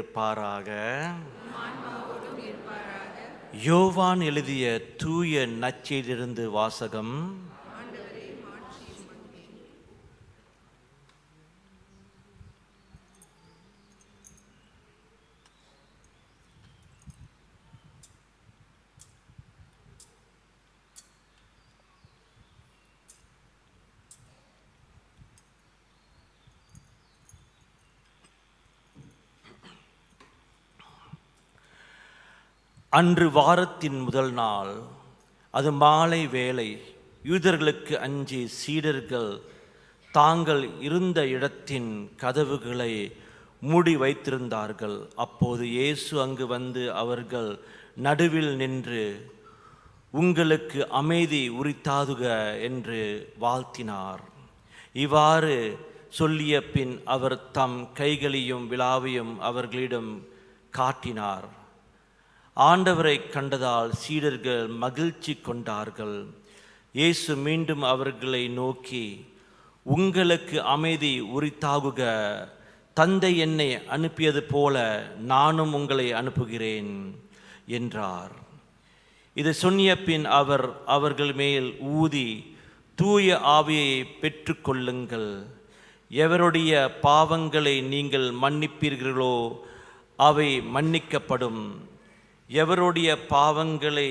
இருப்பாராக. யோவான் எழுதிய தூய நற்செய்தியிலிருந்து வாசகம். அன்று வாரத்தின் முதல் நாள், அது மாலை வேளை. யூதர்களுக்கு அஞ்சி சீடர்கள் தாங்கள் இருந்த இடத்தின் கதவுகளை மூடி வைத்திருந்தார்கள். அப்போது இயேசு அங்கு வந்து அவர்கள் நடுவில் நின்று, உங்களுக்கு அமைதி உரித்தாதுக என்று வாழ்த்தினார். இவ்வாறு சொல்லிய பின் அவர் தம் கைகளையும் விலாவையும் அவர்களிடம் காட்டினார். ஆண்டவரை கண்டதால் சீடர்கள் மகிழ்ச்சி கொண்டார்கள். இயேசு மீண்டும் அவர்களை நோக்கி, உங்களுக்கு அமைதி உரித்தாகுக. தந்தை என்னை அனுப்பியது போல நானும் உங்களை அனுப்புகிறேன் என்றார். இதை சொன்னிய பின் அவர் அவர்கள் மேல் ஊதி, தூய ஆவியை பெற்றுக்கொள்ளுங்கள். எவருடைய பாவங்களை நீங்கள் மன்னிப்பீர்களோ அவை மன்னிக்கப்படும், எவருடைய பாவங்களை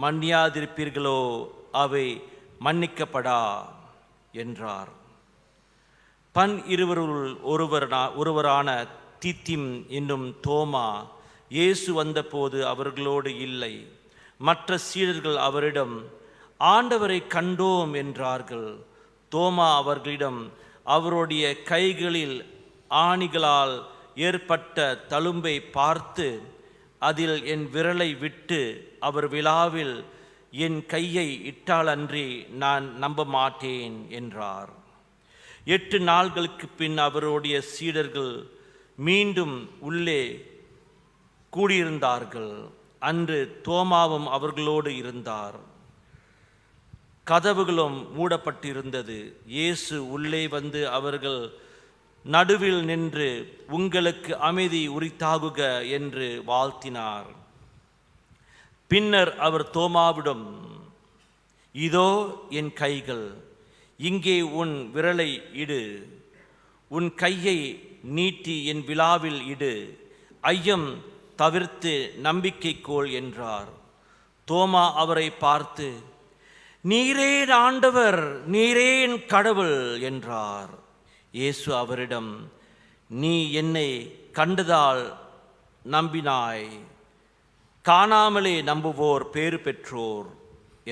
மன்னியாதிருப்பீர்களோ அவை மன்னிக்கப்படா என்றார். இருவருள் ஒருவரான தித்திம் என்னும் தோமா இயேசு வந்தபோது அவர்களோடு இல்லை. மற்ற சீடர்கள் அவரிடம், ஆண்டவரை கண்டோம் என்றார்கள். தோமா அவர்களிடம், அவருடைய கைகளில் ஆணிகளால் ஏற்பட்ட தழும்பை பார்த்து, அதில் என் விரலை விட்டு அவர் விலாவில் என் கையை இட்டாலன்றி நான் நம்ப மாட்டேன் என்றார். 8 நாள்களுக்கு பின் அவருடைய சீடர்கள் மீண்டும் உள்ளே கூடியிருந்தார்கள். அன்று தோமாவும் அவர்களோடு இருந்தார். கதவுகளும் மூடப்பட்டிருந்தது. இயேசு உள்ளே வந்து அவர்கள் நடுவில் நின்று, உங்களுக்கு அமைதி உரித்தாகுக என்று வாழ்த்தினார். பின்னர் அவர் தோமாவிடம், இதோ என் கைகள், இங்கே உன் விரலை இடு, உன் கையை நீட்டி என் விலாவில் இடு, ஐயம் தவிர்த்து நம்பிக்கை கோள் என்றார். தோமா அவரை பார்த்து, நீரே ஆண்டவர், நீரே என் கடவுள் என்றார். இயேசு அவரிடம், நீ என்னை கண்டதால் நம்பினாய், காணாமலே நம்புவோர் பேறு பெற்றோர்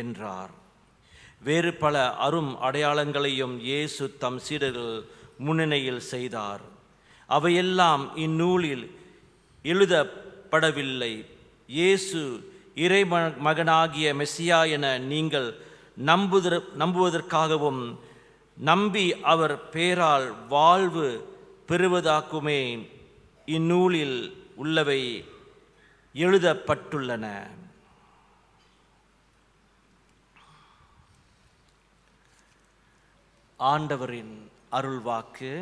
என்றார். வேறு பல அரும் அடையாளங்களையும் இயேசு தம் சீடர்கள் முன்னிலையில் செய்தார். அவையெல்லாம் இந்நூலில் எழுதப்படவில்லை. இயேசு இறை மகனாகிய மெசியா என நீங்கள் நம்புவதற்காகவும் நம்பி அவர் பேரால் வாழ்வு பெறுவதாக்குமே இந்நூலில் உள்ளவை எழுதப்பட்டுள்ளன. ஆண்டவரின் அருள்வாக்கு.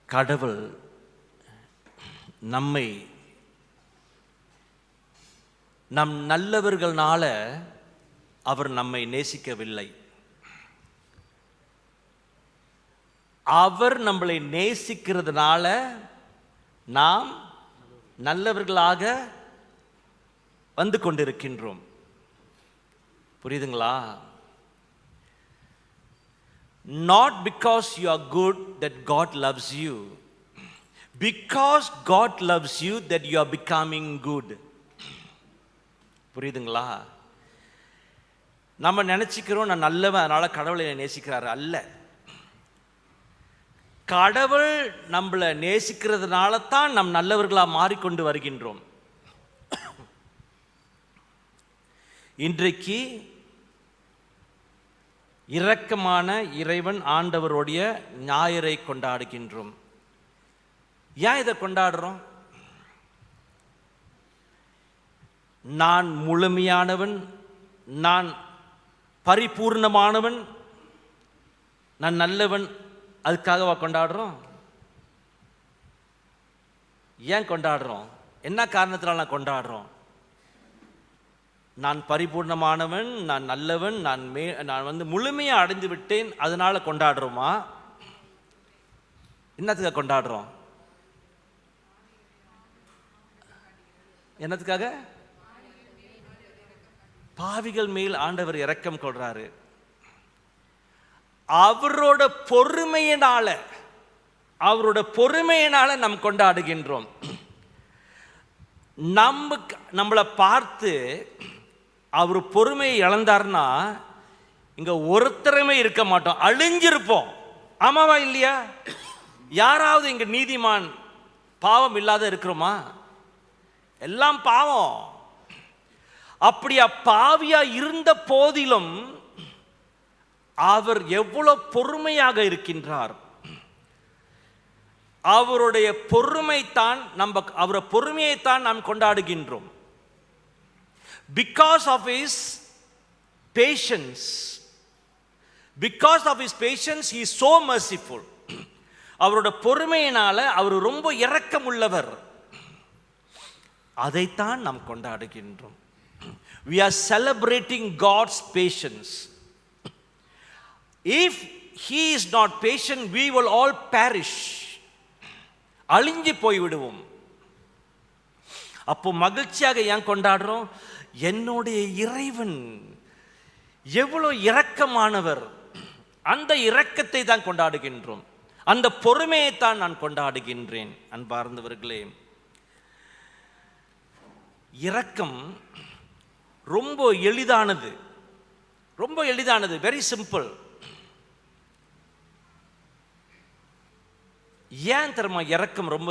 கடவுள் நம்மை நம் நல்லவர்களால அவர் நம்மை நேசிக்கவில்லை. அவர் நம்மளை நேசிக்கிறதுனால நாம் நல்லவர்களாக வந்து கொண்டிருக்கின்றோம். புரியுதுங்களா? Not because you are good that God loves you. Because God loves you that you are becoming good. புரியுதுங்களா? நம்ம நினைச்சுக்கிறோம் நான் நல்லவன் அதனால கடவுளை நேசிக்கிறாரு. அல்ல, கடவுள் நம்மளை நேசிக்கிறதுனால தான் நம் நல்லவர்களாக மாறிக்கொண்டு வருகின்றோம். இன்றைக்கு இரக்கமான இறைவன் ஆண்டவருடைய ஞாயிறை கொண்டாடுகின்றோம். ஏன் இதை கொண்டாடுறோம்? நான் முழுமையானவன், நான் பரிபூர்ணமானவன், நான் நல்லவன், அதுக்காகவா கொண்டாடுறோம்? ஏன் கொண்டாடுறோம்? என்ன காரணத்தினால கொண்டாடுறோம்? நான் பரிபூர்ணமானவன், நான் நல்லவன், நான் முழுமையா அடைந்து விட்டேன், அதனால கொண்டாடுறோமா? என்னத்துக்காக கொண்டாடுறோம்? என்னத்துக்காக? பாவிகள் மேல் ஆண்டவர் இரக்கம் கொள்றாரு. அவரோட பொறுமையினால நாம் கொண்டாடுகின்றோம். நம்மளை பார்த்து அவர் பொறுமையை இழந்தார்னா இங்க ஒருத்தருமே இருக்க மாட்டோம், அழிஞ்சிருப்போம். ஆமாவா இல்லையா? யாராவது இங்க நீதிமான் பாவம் இல்லாத இருக்கிறோமா? எல்லாம் பாவம். அப்படியா பாவியா இருந்த போதிலும் அவர் எவ்வளவு பொறுமையாக இருக்கின்றார். அவருடைய பொறுமையைத்தான் நாம் கொண்டாடுகின்றோம். Because of his patience, he is so merciful. அவருடைய பொறுமையினால அவர் ரொம்ப இரக்கம் உள்ளவர். அதைத்தான் நாம் கொண்டாடுகின்றோம். We are celebrating God's patience. If he is not patient, we will all perish. அழிஞ்சு போய்விடுவோம். அப்போ மகிழ்ச்சியாக ஏன் கொண்டாடுறோம்? என்னுடைய இறைவன் எவ்வளவு இரக்கமானவர், அந்த இரக்கத்தை தான் கொண்டாடுகின்றோம். அந்த பொறுமையைத்தான் நான் கொண்டாடுகின்றேன். அன்பார்ந்தவர்களே, இரக்கம் ரொம்ப எளிதானது, வெரி சிம்பிள். ஏன் தெரியுமா இரக்கம் ரொம்ப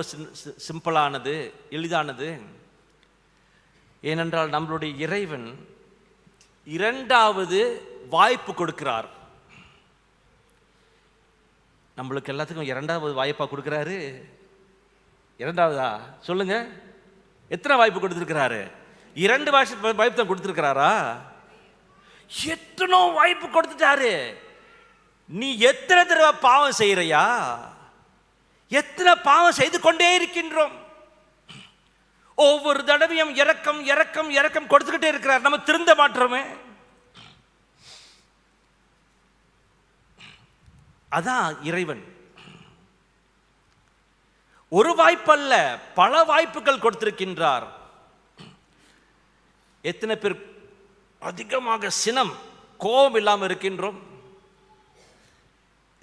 சிம்பிளானது, எளிதானது? ஏனென்றால் நம்மளுடைய இறைவன் இரண்டாவது வாய்ப்பு கொடுக்கிறார். நம்மளுக்கு எல்லாத்துக்கும் இரண்டாவது வாய்ப்பா கொடுக்கிறாரு. இரண்டாவதா சொல்லுங்க, எத்தனை வாய்ப்பு கொடுத்திருக்கிறாரு? 2 வாய்ப்பு தான் கொடுத்திருக்கிறாரா? எத்தனோ வாய்ப்பு கொடுத்துட்டாரு. நீ எத்தனை தடவை பாவம் செய்யறியா? எத்தனை பாவம் செய்து கொண்டே இருக்கின்றோம். ஒவ்வொரு தடவையும் இரக்கம் கொடுத்துக்கிட்டே இருக்கிறார். நம்ம திருந்த மாற்றோமே. அதான் இறைவன். ஒரு வாய்ப்பல்ல, பல வாய்ப்புகள் கொடுத்திருக்கின்றார். எத்தனை பேர் அதிகமாக சினம், கோபம் இல்லாமல் இருக்கின்றோம்?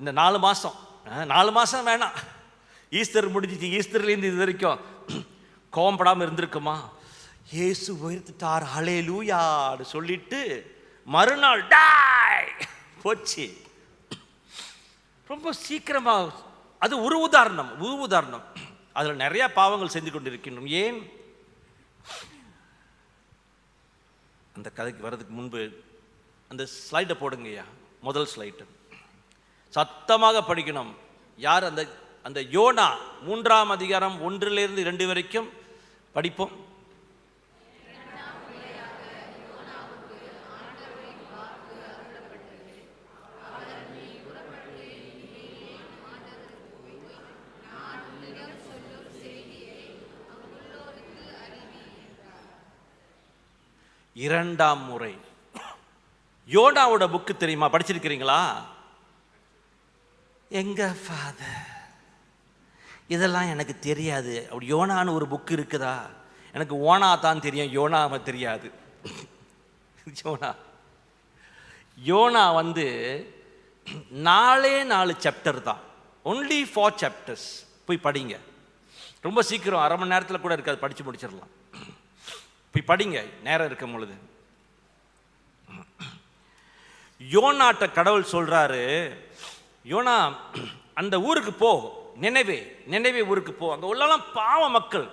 இந்த 4 மாசம் வேணாம், ஈஸ்டர் முடிஞ்சிச்சு, ஈஸ்டர்லேருந்து இது வரைக்கும் கோபப்படாமல் இருந்திருக்குமா? இயேசு உயர்த்திட்டார், ஹல்லேலூயான்னு சொல்லிட்டு மறுநாள் டாய் போச்சு. ரொம்ப சீக்கிரமாக. அது ஒரு உதாரணம். அதில் நிறைய பாவங்கள் செஞ்சு கொண்டிருக்கின்றோம். ஏன்? அந்த கதைக்கு வர்றதுக்கு முன்பு அந்த ஸ்லைடை போடுங்கய்யா. முதல் ஸ்லைடு சத்தமாக படிக்கணும். யார்? அந்த யோனா 3ஆம் அதிகாரம் 1-2 வரைக்கும் படிப்போம். இரண்டாம் முறை. யோனாவோட புக்கு தெரியுமா? படிச்சிருக்கிறீங்களா? எங்க ஃபாதர், இதெல்லாம் எனக்கு தெரியாது. அப்படி யோனான்னு ஒரு புக்கு இருக்குதா? எனக்கு ஓனா தான் தெரியும், யோனாவை தெரியாது. யோனா 4 சாப்டர் தான், ஒன்லி 4 சாப்டர்ஸ். போய் படிங்க, ரொம்ப சீக்கிரம், அரை மணி நேரத்தில் கூட இருக்காது, படித்து முடிச்சிடலாம். போய் படிங்க நேரம் இருக்கும் பொழுது. யோனாட்ட கடவுள் சொல்றாரு, யோனா அந்த ஊருக்கு போ, நினைவே ஊருக்கு போ. அங்கே உள்ளலாம் பாவ மக்கள்,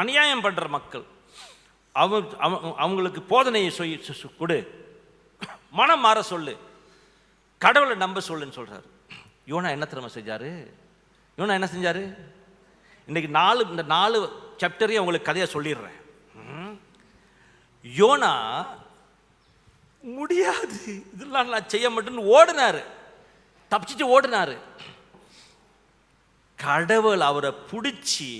அநியாயம் பண்ற மக்கள், அவங்களுக்கு போதனையை கொடு, மனம் மாற சொல்லு, கடவுளை நம்ப சொல்லுன்னு சொல்றாரு. யோனா என்ன தெரியுமா செஞ்சாரு? இன்னைக்கு இந்த 4 சாப்டரையும் உங்களுக்கு கதையை சொல்லிடுறேன். யோனா முடியாது, இதெல்லாம் நான் செய்ய மாட்டேன்னு ஓடினாரு, தப்பிச்சுட்டு ஓடினாரு. கடவுள் அவரை பிடிச்சி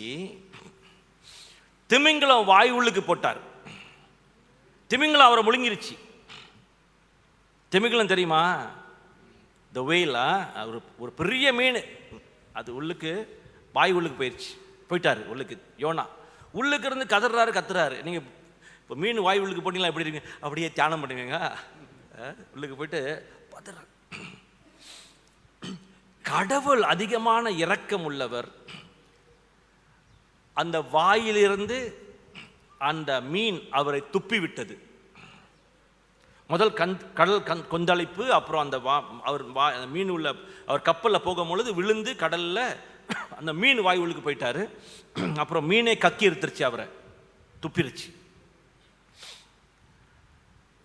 திமிங்கலம் வாய் உள்ளுக்கு போட்டார். திமிங்கலம் அவரை முழுங்கிருச்சு. திமிங்கலம் தெரியுமா? இந்த வெயிலா ஒரு பெரிய மீன், அது உள்ளுக்கு வாய் உள்ளுக்கு போயிட்டாரு உள்ளுக்கு. யோனா உள்ளுக்கு இருந்து கத்துறாரு. நீங்கள் இப்போ மீன் வாய் உள்ளுக்கு போட்டீங்களா எப்படி இருக்கீங்க? அப்படியே தியானம் பண்ணுவீங்க. உள்ளுக்கு போயிட்டு பார்த்துறாரு. கடவுள் அதிகமான இரக்கம் உள்ளவர். அந்த வாயிலிருந்து அந்த மீன் அவரை துப்பி விட்டது. முதல் கடல் கொந்தளிப்பு, அப்புறம் அந்த அவர் மீன் உள்ள அவர் கப்பலில் போகும்பொழுது விழுந்து கடலில் அந்த மீன் வாய் உள்ளுக்கு போயிட்டாரு. அப்புறம் மீனே கக்கி எடுத்துருச்சு, அவரை துப்பிருச்சு.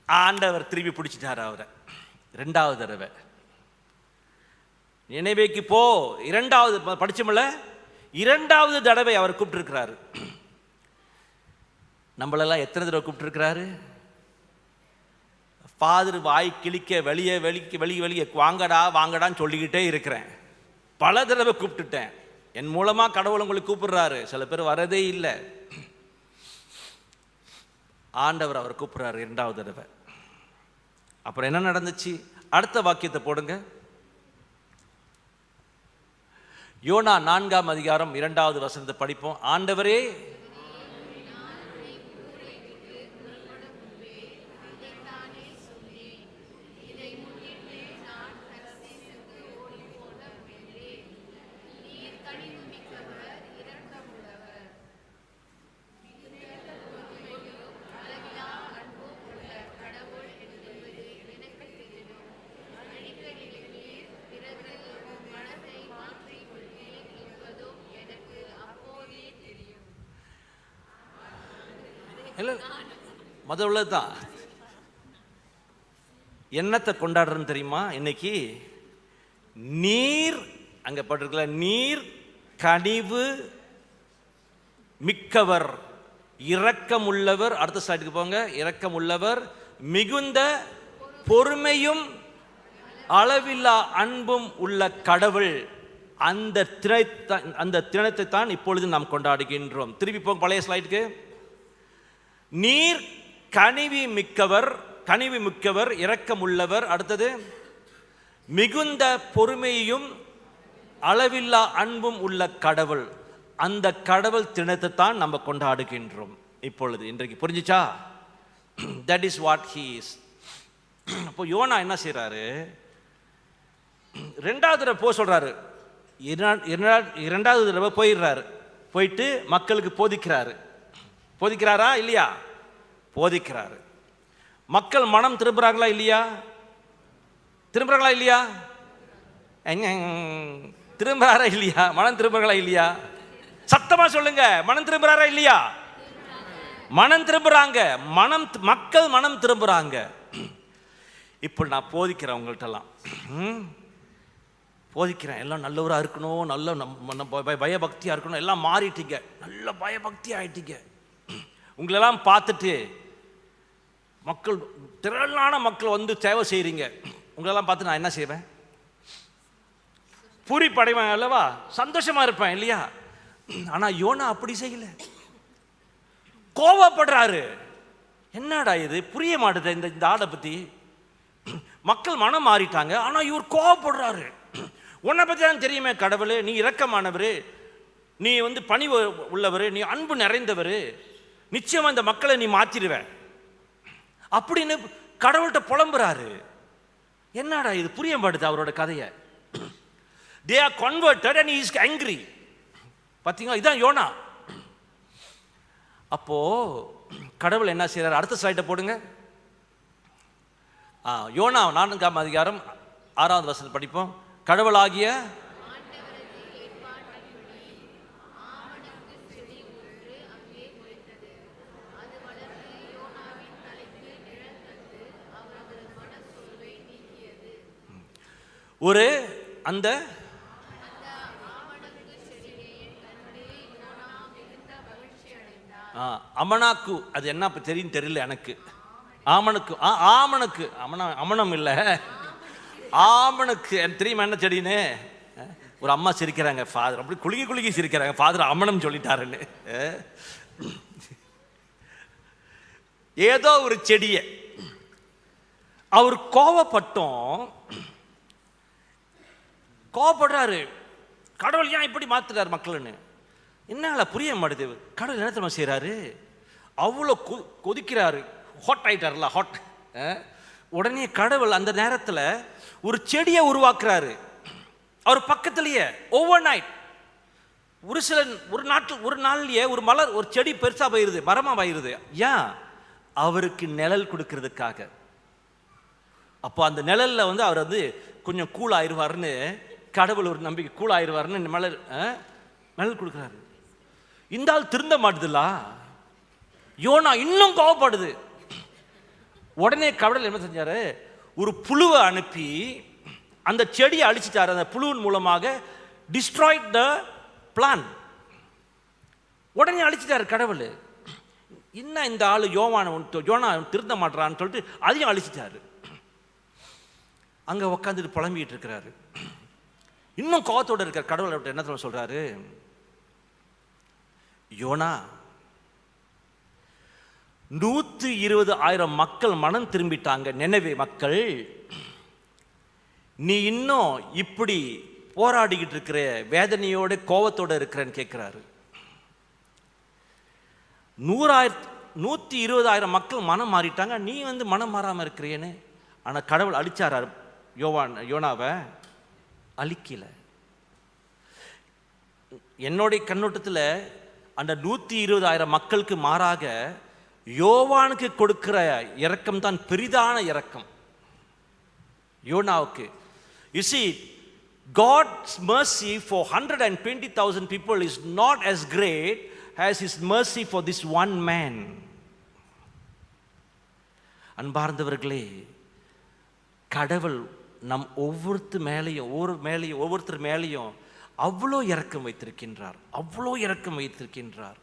ஆண்டவர் திருப்பி பிடிச்சிட்டாரு அவரை 2வது தடவை. நினைவேக்கு போ, 2வது படிச்சோம்ல, 2வது தடவை அவர் கூப்பிட்டுருக்கிறாரு. நம்மளெல்லாம் எத்தனை தடவை கூப்பிட்டுருக்கிறாரு? ஃபாதர் வாய் கிழிக்க வெளியே வாங்கடான்னு சொல்லிக்கிட்டே இருக்கிறேன். பல தடவை கூப்பிட்டுட்டேன். என் மூலமாக கடவுள் உங்களுக்கு கூப்பிடுறாரு. சில பேர் வரதே இல்லை. ஆண்டவர் அவர் கூப்பிடுறாரு 2வது தடவை. அப்புறம் என்ன நடந்துச்சு? அடுத்த வாக்கியத்தை போடுங்க. யோனா 4ஆம் அதிகாரம் 2வது வசனத்தை படிப்போம். ஆண்டவரே, இல்லை முதல்ல தான் என்னத்தை கொண்டாடுறன்னு தெரியுமா? இன்னைக்கு நீர், அங்கே பட்டிருக்கல, நீர் கனிவு மிக்கவர், இரக்கம் உள்ளவர். அடுத்த ஸ்லைடுக்கு போங்க. இரக்கம் உள்ளவர், மிகுந்த பொறுமையும் அளவில்லா அன்பும் உள்ள கடவுள். அந்த தினத்தை தான் இப்பொழுது நாம் கொண்டாடுகின்றோம். திருப்பி போங்க பழைய ஸ்லைடுக்கு. நீர் கனிவு மிக்கவர், இரக்கம் உள்ளவர். அடுத்தது மிகுந்த பொறுமையும் அளவில்லா அன்பும் உள்ள கடவுள். அந்த கடவுள் தினத்தை தான் நம்ம கொண்டாடுகின்றோம் இப்பொழுது. இன்றைக்கு புரிஞ்சுச்சா? That is what he is. அப்போ யோனா என்ன செய்யறாரு? 2வது தடவை போக சொல்றாரு. 2வது தடவை போயிடுறாரு. போயிட்டு மக்களுக்கு போதிக்கிறாரா இல்லையா? போதிக்கிறாரு. மக்கள் மனம் திரும்புறாங்களா இல்லையா? திரும்புறாங்களா இல்லையா? திரும்புறாரா இல்லையா? மனம் திரும்புறாங்களா இல்லையா? சத்தமா சொல்லுங்க. மனம் திரும்புறாரா இல்லையா? மனம் திரும்புறாங்க. மக்கள் மனம் திரும்புறாங்க. இப்போ நான் போதிக்கிறேன் உங்கள்கிட்டலாம், போதிக்கிறேன். எல்லாம் நல்லவராக இருக்கணும், நல்ல பயபக்தியாக இருக்கணும். எல்லாம் மாறிட்டீங்க, நல்ல பயபக்தி ஆயிட்டீங்க. உங்களெல்லாம் பார்த்துட்டு மக்கள், திரளான மக்கள் வந்து சேவை செய்கிறீங்க. உங்களெல்லாம் பார்த்து நான் என்ன செய்வேன்? பூரிப்படைவேன் அல்லவா? சந்தோஷமா இருப்பேன் இல்லையா? ஆனால் யோனா அப்படி செய்யல. கோவப்படுறாரு. என்னடா இது, புரிய மாட்டேது இந்த ஆடை பற்றி. மக்கள் மனம் மாறிட்டாங்க, ஆனால் இவர் கோவப்படுறாரு. உன்னை பற்றி தான் தெரியுமே கடவுளே, நீ இரக்கமானவர், நீ பணிவு உள்ளவர், நீ அன்பு நிறைந்தவர், நிச்சயமா இந்த மக்களை நீ மாற்றிடுவ அப்படின்னு கடவுள்கிட்ட புலம்புறாரு. என்னடா இது, புரிய மாட்டுது அவரோட கதையை. they are converted and he is angry. பார்த்தீங்களா? இதான் யோனா. அப்போ கடவுள் என்ன செய்யறாரு? அடுத்த ஸ்லைடை போடுங்க. யோனா 4ஆம் அதிகாரம் 6வது வசனம் படிப்போம். கடவுளாகிய ஒரு அந்த அமனாக்கு, அது என்ன தெரியும் தெரியல எனக்கு. ஆமனுக்கு, ஆமனுக்கு, அமனம் இல்லை, ஆமனுக்கு தெரியுமா என்ன செடின்னு? ஒரு அம்மா சிரிக்கிறாங்க, ஃபாதர் அப்படி குலுங்கி குலுங்கி சிரிக்கிறாங்க, ஃபாதர் அமனம் சொல்லிட்டாருன்னு. ஏதோ ஒரு செடியை அவர் கோவப்படுறாரு. கடவுள் ஏன் இப்படி மாத்துறாரு மக்கள்னு என்னால புரிய மாட்டேது. கடவுள் என்ன தெரியுமா செய்யறாரு? அவ்வளோ கொதிக்கிறாரு, ஹாட் ஆயிட்டார்ல, ஹாட். உடனே கடவுள் அந்த நேரத்தில் ஒரு செடியை உருவாக்குறாரு அவர் பக்கத்திலேயே. ஓவர் நைட் ஒரு நாள்லயே ஒரு மலர், ஒரு செடி பெருசா போயிருது, மரமா போயிருது. ஏன்? அவருக்கு நிழல் கொடுக்கறதுக்காக. அப்போ அந்த நிழல்ல அவர் கொஞ்சம் கூல் ஆயிடுவார்னு கடவுள் ஒரு நம்பிக்கை, கூல் ஆயிடுவார்னு நிழல் கொடுக்குறாரு. இந்த ஆள் திருந்த மாட்டுதுல்ல, யோனா இன்னும் கோவப்படுது. உடனே கடவுள் என்ன செஞ்சாரு? ஒரு புழுவை அனுப்பி அந்த செடியை அழிச்சிட்டாரு. அந்த புழுவின் மூலமாக டிஸ்ட்ராய்ட் த பிளான். உடனே அழிச்சிட்டாரு கடவுள். என்ன இந்த ஆளு யோனா திருந்த மாட்டான்னு சொல்லிட்டு அதையும் அழிச்சிட்டாரு. அங்க உட்காந்துட்டு புலம்பிட்டு இருக்கிறாரு. இன்னும் கோவத்தோட இருக்கிற கடவுள் என்ன சொல்றாரு? யோனா, 120,000 மக்கள் மனம் திரும்பிட்டாங்க, நினைவே மக்கள். நீ இன்னும் இப்படி போராடிக்கிட்டு இருக்கிற, வேதனையோட கோவத்தோட இருக்கிறன்னு கேட்கிறாரு. 120,000 மக்கள் மனம் மாறிட்டாங்க, நீ மனம் மாறாம இருக்கிறேன்னு. ஆனா கடவுள் அழிச்சாரு யோனாவை? அழிக்கல. என்னுடைய கண்ணோட்டத்தில் அந்த 120,000 மக்களுக்கு மாறாக யோவானுக்கு கொடுக்கிற இரக்கம் தான் பெரிதான இரக்கம் யோனாவுக்கு. You see, God's mercy for 120,000 people is not as great as his mercy for this one man. அன்பார்ந்தவர்களே, கடவுள் நம் ஒவ்வொருத்தர் மேலேயும் அவ்வளோ இரக்கம் வைத்திருக்கின்றார், அவ்வளோ இரக்கம் வைத்திருக்கின்றார்.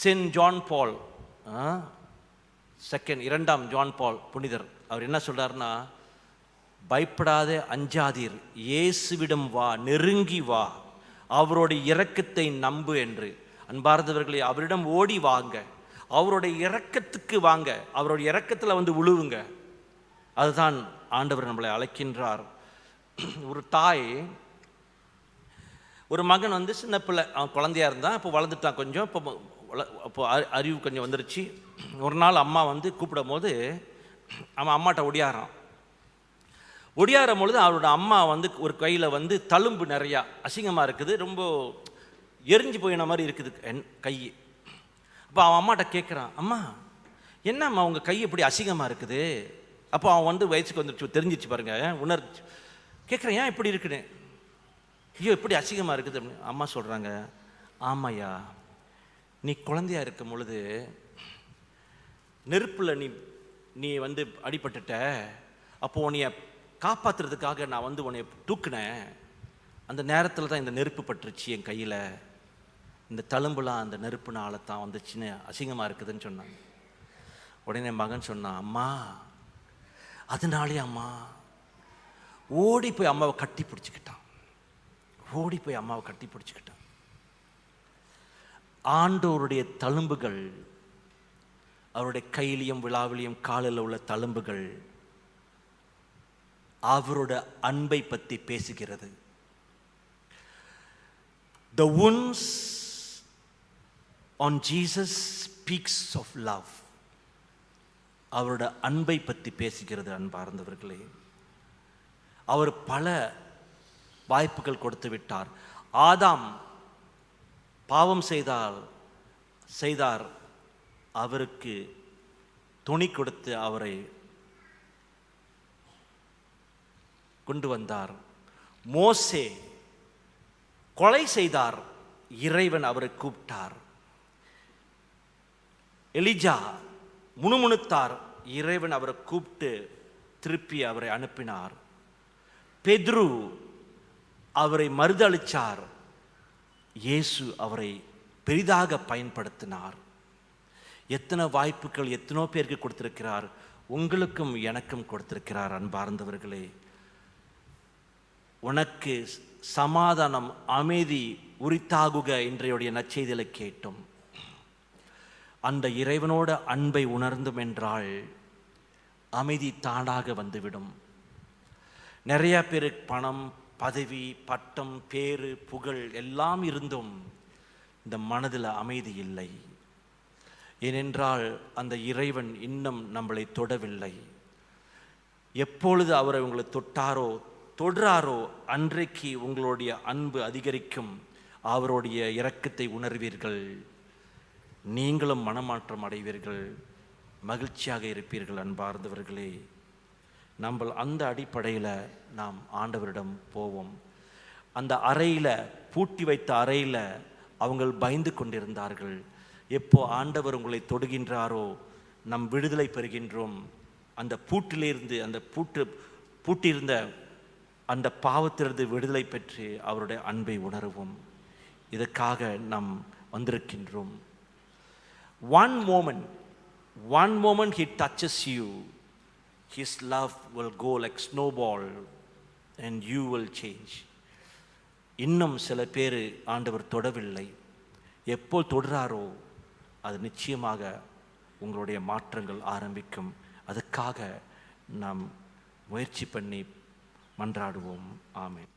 சென்ட் ஜான் பால், இரண்டாம் ஜான் பால் புனிதர், அவர் என்ன சொல்றாருன்னா, பயப்படாதே, அஞ்சாதீர், இயேசுவிடம் வா, நெருங்கி வா, அவருடைய இரக்கத்தை நம்பு என்று. அன்பார்ந்தவர்களே, அவரிடம் ஓடி வாங்க, அவருடைய இரக்கத்துக்கு வாங்க, அவருடைய இரக்கத்தில் உழுவுங்க. அதுதான் ஆண்டவர் நம்மளை அழைக்கின்றார். ஒரு தாய், ஒரு மகன் சின்ன பிள்ளை, அவன் குழந்தையா இருந்தான், இப்போ வளர்ந்துட்டான் கொஞ்சம், இப்போ அறிவு கொஞ்சம் வந்துருச்சு. ஒரு நாள் அம்மா கூப்பிடும் போது அவன் அம்மாட்ட ஒடியாரும் பொழுது அவரோட அம்மா ஒரு கையில் தழும்பு நிறையா அசிங்கமாக இருக்குது, ரொம்ப எரிஞ்சு போயின மாதிரி இருக்குது கை. அப்போ அவன் அம்மாட்ட கேட்குறான், அம்மா என்னம்மா உங்கள் கை எப்படி அசிங்கமாக இருக்குது? அப்போ அவன் வயசுக்கு வந்துருச்சு, தெரிஞ்சிச்சு பாருங்க, உணர்ச்சி. கேட்குறேன், ஏன் இப்படி இருக்குன்னு? ஐயோ எப்படி அசிங்கமாக இருக்குது அப்படின்னு. அம்மா சொல்கிறாங்க, ஆமாய்யா, நீ குழந்தையா இருக்கும் பொழுது நெருப்பில் நீ அடிபட்டுட்ட, அப்போ உன்னைய காப்பாற்றுறதுக்காக நான் உன்னைய தூக்குனேன். அந்த நேரத்தில் தான் இந்த நெருப்பு பட்டுருச்சு என் கையில், இந்த தழும்புலாம் அந்த நெருப்புனால தான் வந்துச்சுன்னு அசிங்கமாக இருக்குதுன்னு சொன்னாங்க. உடனே மகன் சொன்னான், அம்மா அதனாலே அம்மா ஓடி போய் அம்மாவை கட்டி பிடிச்சிக்கிட்டான். ஆண்டவருடைய தழும்புகள், அவருடைய கையிலையும் விழாவிலையும் காலில் உள்ள தழும்புகள் அவரோட அன்பை பற்றி பேசுகிறது. The wounds on Jesus speaks of love. அவரோட அன்பை பற்றி பேசுகிறது. அன்பார்ந்தவர்களே, அவர் பல வாய்ப்புகள் கொடுத்து விட்டார். ஆதாம் பாவம் செய்தார், அவருக்கு துணி கொடுத்து அவரை கொண்டு வந்தார். மோசே கொலை செய்தார், இறைவன் அவரை கூப்பிட்டார். எலிஜா முணுமுணுத்தார், இறைவன் அவரை கூப்பிட்டு திருப்பி அவரை அனுப்பினார். பெத்ரு அவரை மறுதளிச்சார், இயேசு அவரை பெரிதாக பயன்படுத்தினார். எத்தனை வாய்ப்புகள் எத்தனோ பேருக்கு கொடுத்திருக்கிறார், உங்களுக்கும் எனக்கும் கொடுத்திருக்கிறார். அன்பார்ந்தவர்களே, உனக்கு சமாதானம் அமைதி உரித்தாகுக இன்றைய நற்செய்தியில் கேட்டோம். அந்த இறைவனோட அன்பை உணர்ந்தும் என்றால் அமைதி தானாக வந்துவிடும். நிறைய பேருக்கு பணம், பதவி, பட்டம், பேரு, புகழ் எல்லாம் இருந்தும் இந்த மனதில் அமைதி இல்லை. ஏனென்றால் அந்த இறைவன் இன்னும் நம்மளை தொடவில்லை. எப்பொழுது அவரை உங்களை தொடுறாரோ அன்றைக்கு உங்களுடைய அன்பு அதிகரிக்கும், அவருடைய இரக்கத்தை உணர்வீர்கள், நீங்களும் மனமாற்றம் அடைவீர்கள், மகிழ்ச்சியாக இருப்பீர்கள். அன்பார்ந்தவர்களே, நம்ம அந்த அடிப்படையில் நாம் ஆண்டவரிடம் போவோம். அந்த அறையில், பூட்டி வைத்த அறையில் அவங்க பயந்து கொண்டிருந்தார்கள். எப்போ ஆண்டவர் உங்களை தொடுகின்றாரோ நம் விடுதலை பெறுகின்றோம். அந்த பூட்டிலிருந்து, அந்த பூட்டியிருந்த அந்த பாவத்திலிருந்து விடுதலை பெற்று அவருடைய அன்பை உணர்வோம். இதற்காக நாம் வந்திருக்கின்றோம். One moment he touches you, his love will go like snowball and you will change. இன்னும் சில பேர் ஆண்டவர் தொடவில்லை. எப்போ தொடுறாரோ அது நிச்சயமாக உங்களுடைய மாற்றங்கள் ஆரம்பிக்கும். அதுக்காக நாம் முயற்சி பண்ணி மன்றாடுவோம். ஆமென்.